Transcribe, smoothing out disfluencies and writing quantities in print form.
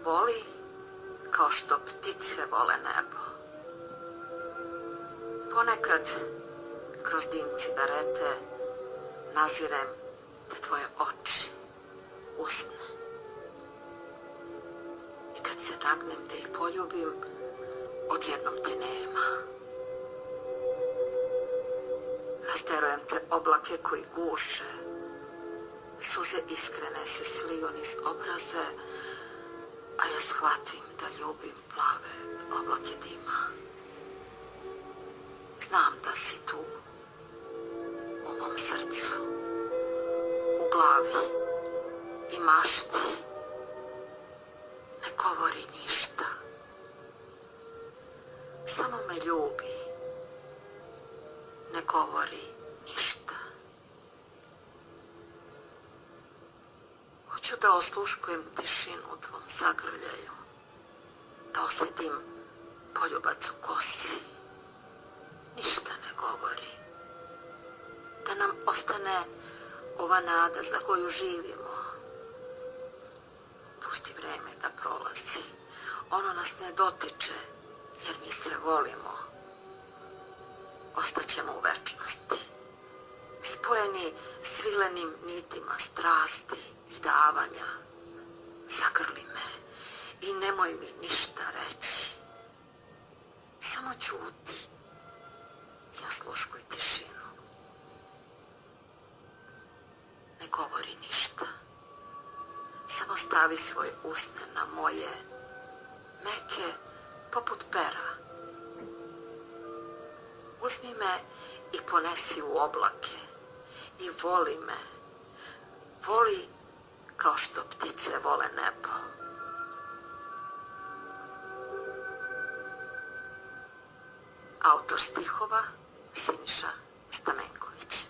voli kao što ptice vole nebo. Ponekad kroz dim cigarete nazirem te tvoje oči, usne. I kad se nagnem da ih poljubim, odjednom te nema. Rasterujem te oblake koji guše, suze iskrene se sliju niz obraze, a ja shvatim da ljubim plave oblake dima. Znam da si tu, u mom srcu, u glavi i mašti. Ne govori ništa, samo me ljubi, ne govori ništa. Hoću da osluškujem tišinu u tvom zagrljaju, da osjetim poljubac u kosi, ništa ne govori, da nam ostane ova nada za koju živimo. Pusti vreme da prolazi, ono nas ne dotiče, jer mi se volimo. Ostaćemo u večnosti, spojeni svilenim nitima strasti i davanja. Zagrli me i nemoj mi ništa reći. Samo ćuti i osluškuj tišinu. Ne govori ništa. Samo stavi svoje usne na moje, meke poput pera. Uzmi me i ponesi u oblake i voli me. Voli kao što ptice vole nebo. Autor stihova Siniša Stamenković.